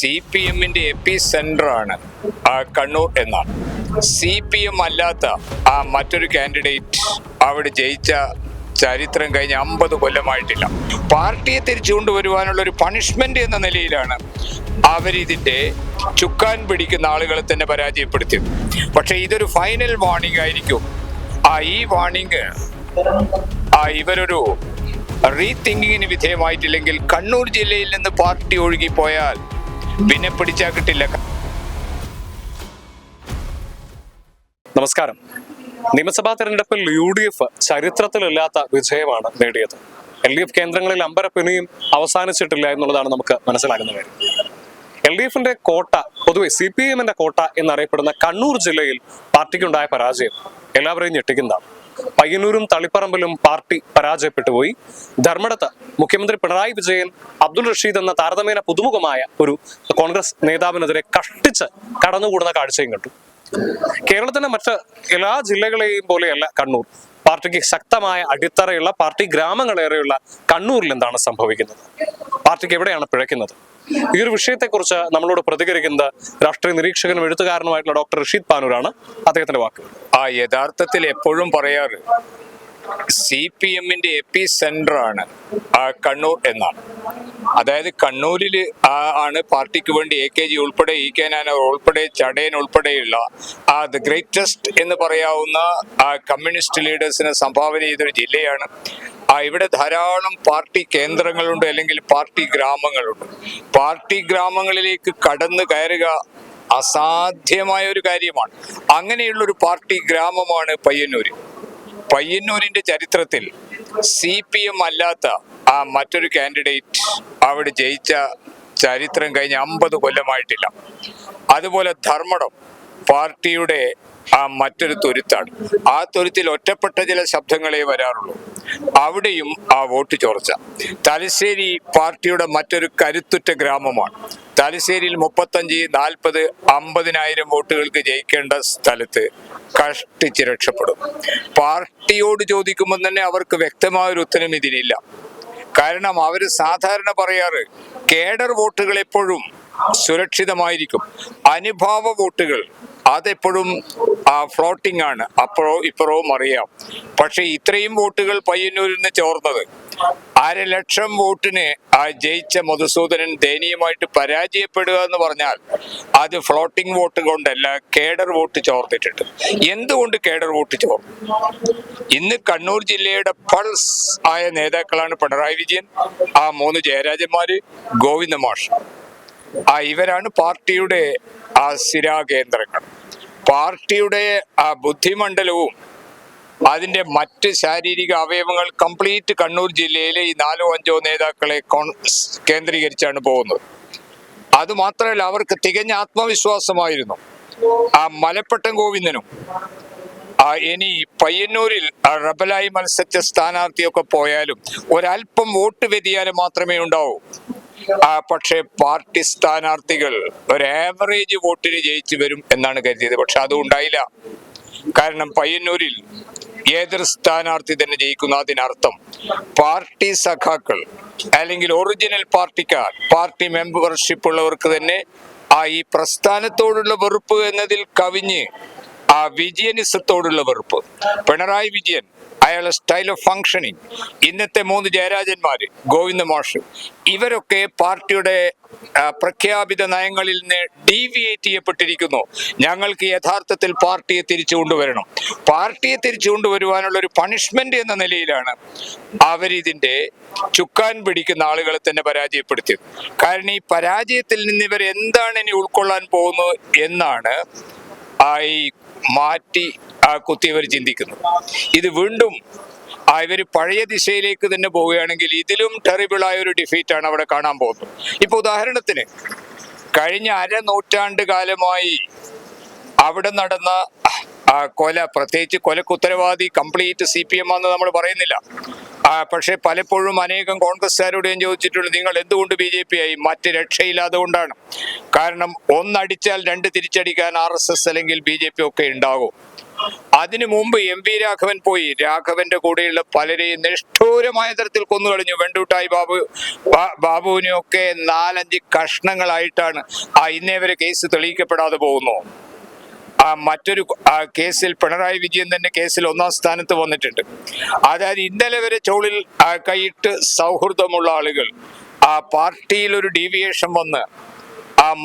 CPM-ന്റെ എപ്പി സെന്ററാണ് കണ്ണൂർ എന്നാണ്. CPM അല്ലാത്ത മറ്റൊരു കാൻഡിഡേറ്റ് അവിടെ ജയിച്ച ചരിത്രം കഴിഞ്ഞ 50 കൊല്ലമായിട്ടില്ല. പാർട്ടിയെ തിരിച്ചു കൊണ്ടുവരുവാനുള്ള ഒരു പണിഷ്മെന്റ് എന്ന നിലയിലാണ് അവരിതിന്റെ ചുക്കാൻ പിടിക്കുന്ന ആളുകളെ തന്നെ പരാജയപ്പെടുത്തിയത്. പക്ഷെ ഇതൊരു ഫൈനൽ വാർണിംഗ് ആയിരിക്കും. ഈ വാർണിംഗ് ഇവരൊരു റീതിങ്കിങ്ങിന് വിധേയമായിട്ടില്ലെങ്കിൽ കണ്ണൂർ ജില്ലയിൽ നിന്ന് പാർട്ടി ഒഴുകിപ്പോയാൽ പിന്നെ പിടിച്ചാൽ കിട്ടില്ല. നമസ്കാരം. നിയമസഭാ തെരഞ്ഞെടുപ്പിൽ UDF ചരിത്രത്തിലില്ലാത്ത വിജയമാണ് നേടിയത്. LDF കേന്ദ്രങ്ങളിൽ അമ്പരപ്പിണിയും അവസാനിച്ചിട്ടില്ല എന്നുള്ളതാണ് നമുക്ക് മനസ്സിലാകുന്ന കാര്യം. LDF-ന്റെ കോട്ട, പൊതുവെ CPM-ന്റെ കോട്ട എന്നറിയപ്പെടുന്ന കണ്ണൂർ ജില്ലയിൽ പാർട്ടിക്കുണ്ടായ പരാജയം എല്ലാവരെയും ഞെട്ടിക്കുന്നതാണ്. പയ്യന്നൂരും തളിപ്പറമ്പിലും പാർട്ടി പരാജയപ്പെട്ടുപോയി. ധർമ്മടത്ത് മുഖ്യമന്ത്രി പിണറായി വിജയൻ അബ്ദുൾ റഷീദ് എന്ന താരതമ്യേന പുതുമുഖമായ ഒരു കോൺഗ്രസ് നേതാവിനെതിരെ കഷ്ടിച്ച് കടന്നുകൂടുന്ന കാഴ്ചയും കണ്ടു. കേരളത്തിന്റെ മറ്റ് എല്ലാ ജില്ലകളെയും പോലെയല്ല കണ്ണൂർ. പാർട്ടിക്ക് ശക്തമായ അടിത്തറയുള്ള, പാർട്ടി ഗ്രാമങ്ങളേറെയുള്ള കണ്ണൂരിൽ എന്താണ് സംഭവിക്കുന്നത്? പാർട്ടിക്ക് എവിടെയാണ് പിഴയ്ക്കുന്നത്? ഈ ഒരു വിഷയത്തെക്കുറിച്ച് നമ്മളോട് പ്രതികരിക്കുന്നത് രാഷ്ട്രീയ നിരീക്ഷകനും എഴുത്തുകാരനുമായിട്ടുള്ള ഡോക്ടർ റഷീദ് പാനൂരാണ്. അദ്ദേഹത്തിന്റെ വാക്കുകൾ. യഥാർത്ഥത്തിൽ എപ്പോഴും പറയാറ് CPM-ന്റെ എപ്പി സെന്ററാണ് കണ്ണൂർ എന്നാണ്. അതായത് കണ്ണൂരിൽ ആണ് പാർട്ടിക്ക് വേണ്ടി AKG ഉൾപ്പെടെ, EK നായർ ഉൾപ്പെടെ, ചടയൻ ഉൾപ്പെടെയുള്ള ദ ഗ്രേറ്റസ്റ്റ് എന്ന് പറയാവുന്ന കമ്മ്യൂണിസ്റ്റ് ലീഡേഴ്സിന് സംഭാവന ചെയ്തൊരു ജില്ലയാണ്. ഇവിടെ ധാരാളം പാർട്ടി കേന്ദ്രങ്ങളുണ്ട്, അല്ലെങ്കിൽ പാർട്ടി ഗ്രാമങ്ങളുണ്ട്. പാർട്ടി ഗ്രാമങ്ങളിലേക്ക് കടന്നു കയറുക അസാധ്യമായ ഒരു കാര്യമാണ്. അങ്ങനെയുള്ളൊരു പാർട്ടി ഗ്രാമമാണ് പയ്യന്നൂര്. പയ്യന്നൂരിന്റെ ചരിത്രത്തിൽ CPM അല്ലാത്ത മറ്റൊരു കാൻഡിഡേറ്റ് അവിടെ ജയിച്ച ചരിത്രം കഴിഞ്ഞ 50 കൊല്ലമായിട്ടില്ല. അതുപോലെ ധർമ്മടം പാർട്ടിയുടെ മറ്റൊരു തുരുത്താണ്. തുരുത്തിൽ ഒറ്റപ്പെട്ട ചില ശബ്ദങ്ങളെ വരാറുള്ളൂ. അവിടെയും വോട്ട് ചോർച്ച. തലശ്ശേരി പാർട്ടിയുടെ മറ്റൊരു കരുത്തുറ്റ ഗ്രാമമാണ്. തലശ്ശേരിയിൽ 35, 40, 50,000 വോട്ടുകൾക്ക് ജയിക്കേണ്ട സ്ഥലത്ത് കഷ്ടിച്ച് രക്ഷപ്പെടും. പാർട്ടിയോട് ചോദിക്കുമ്പോൾ തന്നെ അവർക്ക് വ്യക്തമായൊരു ഉത്തരം ഇതിനില്ല. കാരണം അവർ സാധാരണ പറയാറ് കേഡർ വോട്ടുകൾ എപ്പോഴും സുരക്ഷിതമായിരിക്കും, അനുഭാവ വോട്ടുകൾ അതെപ്പോഴും ഫ്ലോട്ടിംഗ് ആണ്, അപ്പുറോ ഇപ്പുറോ അറിയാം. പക്ഷെ ഇത്രയും വോട്ടുകൾ പയ്യന്നൂരിൽ നിന്ന് ചോർന്നത്, 1,00,000 വോട്ടിന് ജയിച്ച മധുസൂദനൻ ദയനീയമായിട്ട് പരാജയപ്പെടുക എന്ന് പറഞ്ഞാൽ അത് ഫ്ലോട്ടിംഗ് വോട്ട് കൊണ്ടല്ല, കേഡർ വോട്ട് ചോർന്നിട്ടുണ്ട്. എന്തുകൊണ്ട് കേഡർ വോട്ട് ചോർന്നു? ഇന്ന് കണ്ണൂർ ജില്ലയുടെ പൾസ് ആയ നേതാക്കളാണ് പിണറായി വിജയൻ, 3 ജയരാജന്മാര്, ഗോവിന്ദ മാഷ്. ഇവരാണ് പാർട്ടിയുടെ സ്ഥിരാകേന്ദ്രങ്ങൾ. പാർട്ടിയുടെ ബുദ്ധിമണ്ഡലവും അതിന്റെ മറ്റ് ശാരീരിക അവയവങ്ങൾ കംപ്ലീറ്റ് കണ്ണൂർ ജില്ലയിലെ ഈ 4-5 നേതാക്കളെ കേന്ദ്രീകരിച്ചാണ് പോകുന്നത്. അതുമാത്രമല്ല, അവർക്ക് തികഞ്ഞ ആത്മവിശ്വാസമായിരുന്നു. മലപ്പട്ടം ഗോവിന്ദനും ഇനി പയ്യന്നൂരിൽ റബലായി മത്സരിച്ച സ്ഥാനാർത്ഥിയൊക്കെ പോയാലും ഒരല്പം വോട്ട് വ്യതിയാനം മാത്രമേ ഉണ്ടാവൂ. പക്ഷെ പാർട്ടി സ്ഥാനാർത്ഥികൾ ഒരു ആവറേജ് വോട്ടിന് ജയിച്ചു വരും എന്നാണ് കരുതിയത്. പക്ഷെ അതും ഉണ്ടായില്ല. കാരണം പയ്യന്നൂരിൽ ഏതൊരു സ്ഥാനാർത്ഥി തന്നെ ജയിക്കുന്നു. അതിനർത്ഥം പാർട്ടി സഖാക്കൾ അല്ലെങ്കിൽ ഒറിജിനൽ പാർട്ടിക്കാർ, പാർട്ടി മെമ്പർഷിപ്പ് ഉള്ളവർക്ക് തന്നെ ഈ പ്രസ്ഥാനത്തോടുള്ള വെറുപ്പ് എന്നതിൽ കവിഞ്ഞ് വിജയനിസത്തോടുള്ള വെറുപ്പ്. പിണറായി വിജയൻ, അയാളുടെ സ്റ്റൈൽ ഓഫ് ഫങ്ഷനിങ്, ഇന്നത്തെ 3 ജയരാജന്മാര്, ഗോവിന്ദ മാഷ്, ഇവരൊക്കെ പാർട്ടിയുടെ പ്രഖ്യാപിത നയങ്ങളിൽ നിന്ന് ഡീവിയേറ്റ് ചെയ്യപ്പെട്ടിരിക്കുന്നു. ഞങ്ങൾക്ക് യഥാർത്ഥത്തിൽ പാർട്ടിയെ തിരിച്ചു കൊണ്ടുവരണം. പാർട്ടിയെ തിരിച്ചു കൊണ്ടുവരുവാനുള്ള ഒരു പണിഷ്മെന്റ് എന്ന നിലയിലാണ് അവരിതിന്റെ ചുക്കാൻ പിടിക്കുന്ന ആളുകളെ തന്നെ പരാജയപ്പെടുത്തിയത്. കാരണം ഈ പരാജയത്തിൽ നിന്ന് ഇവർ എന്താണ് ഇനി ഉൾക്കൊള്ളാൻ പോകുന്നത് എന്നാണ് ഈ മാറ്റി കുത്തിയവർ ചിന്തിക്കുന്നു. ഇത് വീണ്ടും ഇവർ പഴയ ദിശയിലേക്ക് തന്നെ പോവുകയാണെങ്കിൽ ഇതിലും ടെറിബിളായ ഒരു ഡിഫീറ്റാണ് അവിടെ കാണാൻ പോകുന്നത്. ഇപ്പൊ ഉദാഹരണത്തിന് കഴിഞ്ഞ 1/2 നൂറ്റാണ്ട് കാലമായി അവിടെ നടന്ന കൊല, പ്രത്യേകിച്ച് കൊലക്ക് ഉത്തരവാദി കംപ്ലീറ്റ് CPM ആണെന്ന് നമ്മൾ പറയുന്നില്ല. പക്ഷെ പലപ്പോഴും അനേകം കോൺഗ്രസ്സുകാരോട് ഞാൻ ചോദിച്ചിട്ടുണ്ട്, നിങ്ങൾ എന്തുകൊണ്ട് BJP ആയി? മറ്റ് രക്ഷയില്ലാതെ കൊണ്ടാണ്. കാരണം 1 അടിച്ചാൽ 2 തിരിച്ചടിക്കാൻ RSS അല്ലെങ്കിൽ BJP ഒക്കെ ഉണ്ടാകും. അതിനു മുമ്പ് MP രാഘവൻ പോയി. രാഘവന്റെ കൂടെയുള്ള പലരെയും നിഷ്ഠൂരമായ തരത്തിൽ കൊന്നുകളഞ്ഞു. വെണ്ടൂട്ടായി ബാബുവിനെയൊക്കെ 4-5 കഷ്ണങ്ങളായിട്ടാണ് ഇന്നേ വരെ കേസ് തെളിയിക്കപ്പെടാതെ പോകുന്നു. മറ്റൊരു കേസിൽ പിണറായി വിജയൻ തന്നെ കേസിൽ 1-ാം സ്ഥാനത്ത് വന്നിട്ടുണ്ട്. അതായത് ഇന്നലെ വരെ ചോളിൽ കൈയിട്ട് സൗഹൃദമുള്ള ആളുകൾ പാർട്ടിയിൽ ഒരു ഡീവിയേഷൻ വന്ന്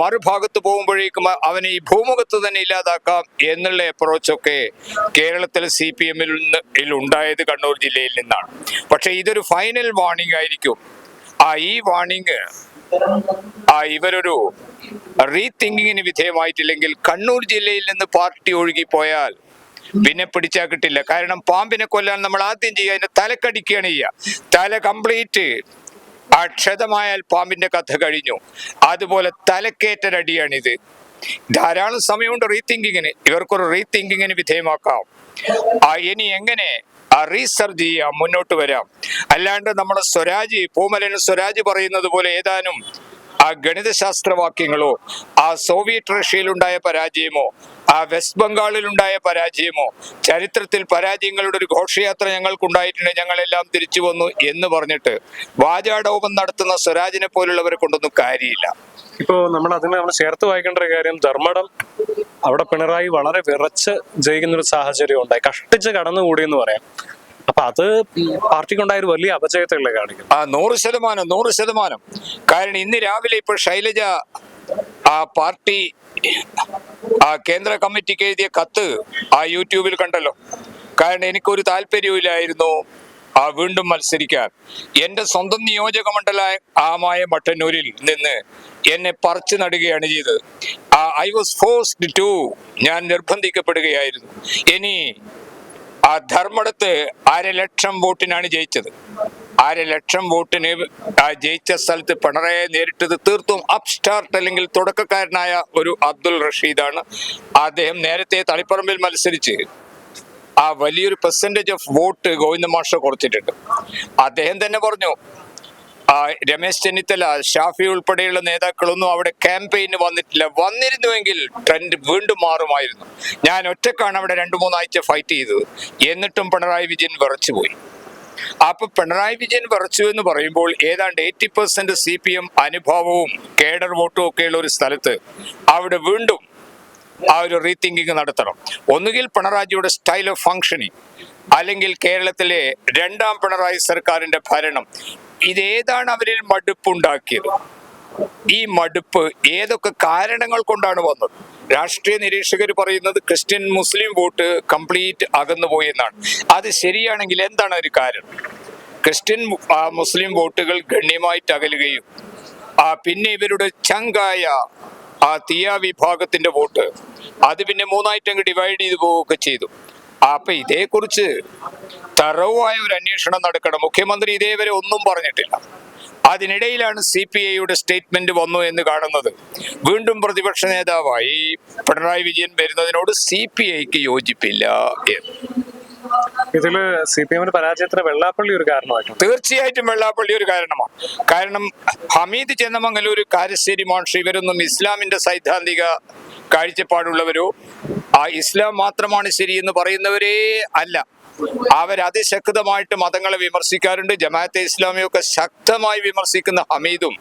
മറുഭാഗത്ത് പോകുമ്പോഴേക്കും അവനെ ഈ ഭൂമുഖത്ത് തന്നെ ഇല്ലാതാക്കാം എന്നുള്ള അപ്രോച്ചൊക്കെ കേരളത്തിൽ CPM-ൽ ഉണ്ടായത് കണ്ണൂർ ജില്ലയിൽ നിന്നാണ്. പക്ഷെ ഇതൊരു ഫൈനൽ വാർണിംഗ് ആയിരിക്കും. ഈ വാർണിംഗ് ഇവരൊരു റീതിങ്കിങ്ങിന് വിധേയമായിട്ടില്ലെങ്കിൽ കണ്ണൂർ ജില്ലയിൽ നിന്ന് പാർട്ടി ഒഴുകിപ്പോയാൽ പിന്നെ പിടിച്ചാൽ കിട്ടില്ല. കാരണം പാമ്പിനെ കൊല്ലാൻ നമ്മൾ ആദ്യം ചെയ്യുക അതിന്റെ തലക്കടിക്കുകയാണ് ചെയ്യുക. തല കംപ്ലീറ്റ് ക്ഷതമായാൽ പാമ്പിന്റെ കഥ കഴിഞ്ഞു. അതുപോലെ തലക്കേറ്റരടിയാണിത്. ധാരാളം സമയമുണ്ട് റീതിങ്കിങ്ങിന്. ഇവർക്കൊരു റീതിങ്കിങ്ങിന് വിധേയമാക്കാം. ഇനി എങ്ങനെ റീസർച്ച് ചെയ്യാം, മുന്നോട്ട് വരാം. അല്ലാണ്ട് നമ്മുടെ പൂമലൻ സ്വരാജ് പറയുന്നത് പോലെ ഏതാനും ഗണിതശാസ്ത്രവാക്യങ്ങളോ സോവിയറ്റ് റഷ്യയിലുണ്ടായ പരാജയമോ വെസ്റ്റ് ബംഗാളിലുണ്ടായ പരാജയമോ ചരിത്രത്തിൽ പരാജയങ്ങളുടെ ഒരു ഘോഷയാത്ര ഞങ്ങൾക്കുണ്ടായിട്ടുണ്ട്, ഞങ്ങളെല്ലാം തിരിച്ചു വന്നു എന്ന് പറഞ്ഞിട്ട് വാചാടോപം നടത്തുന്ന സ്വരാജിനെ പോലുള്ളവരെ കൊണ്ടൊന്നും കാര്യമില്ല. ഇപ്പോ നമ്മൾ ചേർത്ത് വായിക്കേണ്ട ഒരു കാര്യം, ധർമ്മടം അവിടെ പിണറായി വളരെ വിറച്ച് ജയിക്കുന്ന ഒരു സാഹചര്യം ഉണ്ടായി, കഷ്ടിച്ച് കടന്നുകൂടി എന്ന് പറയാം. അപ്പൊ അത് പാർട്ടിക്കുണ്ടായ ഒരു വലിയ അപജയത്തല്ലേ കാണിക്കും. 100%. കാരണം ഇന്ന് രാവിലെ ഇപ്പോൾ ശൈലജ പാർട്ടി കേന്ദ്ര കമ്മിറ്റിക്ക് എഴുതിയ കത്ത് യൂട്യൂബിൽ കണ്ടല്ലോ. കാരണം എനിക്കൊരു താല്പര്യമില്ലായിരുന്നു വീണ്ടും മത്സരിക്കാൻ. എന്റെ സ്വന്തം നിയോജക മണ്ഡലമായ മട്ടന്നൂരിൽ നിന്ന് എന്നെ പറിച്ചു നടുകയാണ് ചെയ്തത്. ഐ വാസ് ഫോഴ്സ്ഡ് ടു, ഞാൻ നിർബന്ധിക്കപ്പെടുകയായിരുന്നു. ഇനി ധർമ്മടത്ത് 1,00,000 വോട്ടിനാണ് ജയിച്ചത്. 1,00,000 വോട്ടിന് ജയിച്ച സ്ഥലത്ത് പിണറായി നേരിട്ടത് തീർത്തും അപ്സ്റ്റാർട്ട് അല്ലെങ്കിൽ തുടക്കക്കാരനായ ഒരു അബ്ദുൾ റഷീദാണ്. അദ്ദേഹം നേരത്തെ തളിപ്പറമ്പിൽ മത്സരിച്ച് വലിയൊരു പെർസെന്റേജ് ഓഫ് വോട്ട് ഗോവിന്ദ മാഷ് കുറച്ചിട്ടുണ്ട്. അദ്ദേഹം തന്നെ പറഞ്ഞു, രമേശ് ചെന്നിത്തല, ഷാഫി ഉൾപ്പെടെയുള്ള നേതാക്കളൊന്നും അവിടെ ക്യാമ്പയിന് വന്നിട്ടില്ല. വന്നിരുന്നുവെങ്കിൽ ട്രെൻഡ് വീണ്ടും മാറുമായിരുന്നു. ഞാൻ ഒറ്റക്കാണ് അവിടെ 2-3 ആഴ്ച ഫൈറ്റ് ചെയ്തത്. എന്നിട്ടും പിണറായി വിജയൻ വിറച്ചുപോയി. അപ്പൊ പിണറായി വിജയൻ വിറച്ചു എന്ന് പറയുമ്പോൾ ഏതാണ്ട് 80% CPM അനുഭവവും കേഡർ വോട്ടും ഒക്കെയുള്ള ഒരു സ്ഥലത്ത് അവിടെ വീണ്ടും ഒരു റീതിങ്കിങ് നടത്തണം. ഒന്നുകിൽ പിണറായിയുടെ സ്റ്റൈൽ ഓഫ് ഫങ്ഷനിങ്, അല്ലെങ്കിൽ കേരളത്തിലെ 2ാം പിണറായി സർക്കാരിന്റെ ഭരണം. ഇതേതാണ് അവരിൽ മടുപ്പുണ്ടാക്കിയത്. ഈ മടുപ്പ് ഏതൊക്കെ കാരണങ്ങൾ കൊണ്ടാണ് വന്നത്? രാഷ്ട്രീയ നിരീക്ഷകർ പറയുന്നത് ക്രിസ്ത്യൻ മുസ്ലിം വോട്ട് കംപ്ലീറ്റ് അകന്നുപോയി എന്നാണ്. അത് ശരിയാണെങ്കിൽ എന്താണ് ഒരു കാരണം? ക്രിസ്ത്യൻ മുസ്ലിം വോട്ടുകൾ ഗണ്യമായിട്ട് അകലുകയും പിന്നെ ഇവരുടെ ചങ്കായ തീയ വിഭാഗത്തിന്റെ വോട്ട് അത് പിന്നെ 3ആയിട്ട് ഡിവൈഡ് ചെയ്തു പോവുകയൊക്കെ ചെയ്തു. അപ്പൊ ഇതേക്കുറിച്ച് തറവായ ഒരു അന്വേഷണം നടക്കണം. മുഖ്യമന്ത്രി ഇതേവരെ ഒന്നും പറഞ്ഞിട്ടില്ല. അതിനിടയിലാണ് CPIയുടെ സ്റ്റേറ്റ്മെന്റ് വന്നു എന്ന് കാണുന്നത്. വീണ്ടും പ്രതിപക്ഷ നേതാവായി പിണറായി വിജയൻ വരുന്നതിനോട് CPIക്ക് യോജിപ്പില്ല എന്ന്. ഇതില് CPM പരാജയത്തിന് വെള്ളാപ്പള്ളി ഒരു കാരണമായിട്ടുണ്ട്. തീർച്ചയായിട്ടും വെള്ളാപ്പള്ളി ഒരു കാരണമാണ്. കാരണം ഹമീദ് ചെന്നമംഗലൂർ, കാരശ്ശേരി മാഷ് ഇവരൊന്നും ഇസ്ലാമിന്റെ സൈദ്ധാന്തിക കാഴ്ചപ്പാടുള്ളവരോ ഇസ്ലാം മാത്രമാണ് ശരിയെന്ന് പറയുന്നവരേ അല്ല. അവരതിശക്തമായിട്ട് മതങ്ങളെ വിമർശിക്കാറുണ്ട്. ജമാഅത്തെ ഇസ്ലാമിയൊക്കെ ശക്തമായി വിമർശിക്കുന്ന ഹമീദും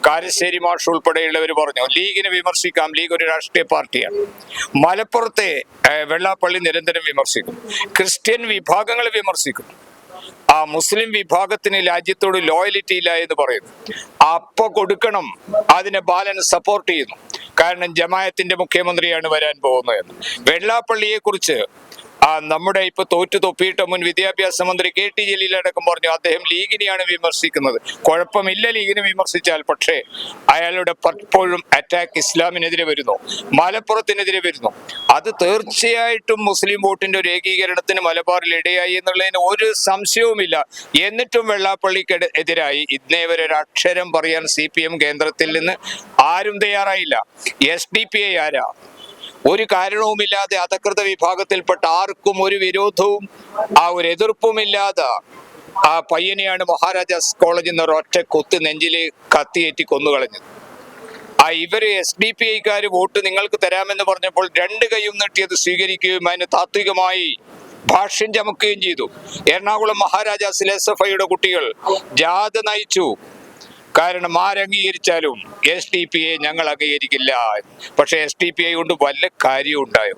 കാരശ്ശേരി മാഷ് ഉൾപ്പെടെയുള്ളവർ പറഞ്ഞു ലീഗിനെ വിമർശിക്കാം, ലീഗ് ഒരു രാഷ്ട്രീയ പാർട്ടിയാണ്. മലപ്പുറത്തെ വെള്ളാപ്പള്ളി നിരന്തരം വിമർശിക്കും. ക്രിസ്ത്യൻ വിഭാഗങ്ങളെ വിമർശിക്കും. മുസ്ലിം വിഭാഗത്തിന് രാജ്യത്തോട് ലോയലിറ്റി ഇല്ല എന്ന് പറയുന്നു. അപ്പൊ കൊടുക്കണം, അതിനെ ബാലൻ സപ്പോർട്ട് ചെയ്യുന്നു. കാരണം ജമാഅത്തിന്റെ മുഖ്യമന്ത്രിയാണ് വരാൻ പോകുന്നത് എന്ന്. വെള്ളാപ്പള്ളിയെ കുറിച്ച് നമ്മുടെ ഇപ്പൊ തോറ്റു തൊപ്പിയിട്ട മുൻ വിദ്യാഭ്യാസ മന്ത്രി KT ജലീൽ അടക്കം പറഞ്ഞു അദ്ദേഹം ലീഗിനെയാണ് വിമർശിക്കുന്നത്. കുഴപ്പമില്ല ലീഗിനെ വിമർശിച്ചാൽ, പക്ഷേ അയാളുടെ പലപ്പോഴും അറ്റാക്ക് ഇസ്ലാമിനെതിരെ വരുന്നു, മലപ്പുറത്തിനെതിരെ വരുന്നു. അത് തീർച്ചയായിട്ടും മുസ്ലിം വോട്ടിന്റെ ഒരു ഏകീകരണത്തിന് മലബാറിൽ ഇടയായി എന്നുള്ളതിന് ഒരു സംശയവുമില്ല. എന്നിട്ടും വെള്ളാപ്പള്ളിക്ക് എതിരായി ഇന്നേ വരെ ഒരു അക്ഷരം പറയാൻ CPM കേന്ദ്രത്തിൽ നിന്ന് ആരും തയ്യാറായില്ല. SDPI ആരാ? ഒരു കാരണവുമില്ലാതെ അധകൃത വിഭാഗത്തിൽപ്പെട്ട ആർക്കും ഒരു വിരോധവും ഒരു എതിർപ്പുമില്ലാതെ പയ്യനെയാണ് മഹാരാജാസ് കോളേജിൽ നിന്ന് ഒരൊറ്റ കൊത്ത് നെഞ്ചില് കത്തിയേറ്റി കൊന്നുകളഞ്ഞത്. ഇവര് SDPI വോട്ട് നിങ്ങൾക്ക് തരാമെന്ന് പറഞ്ഞപ്പോൾ രണ്ട് കൈയും നീട്ടിയത് സ്വീകരിക്കുകയും അതിന് താത്വികമായി ഭാഷ്യം ചമക്കുകയും ചെയ്തു. എറണാകുളം മഹാരാജാസിലെ SFIയുടെ കുട്ടികൾ ജാഥ നയിച്ചു. കാരണം ആരംഗീകരിച്ചാലും SDPI ഞങ്ങൾ അംഗീകരിക്കില്ല. പക്ഷെ SDPI കൊണ്ട് വല്ല കാര്യവും ഉണ്ടായോ?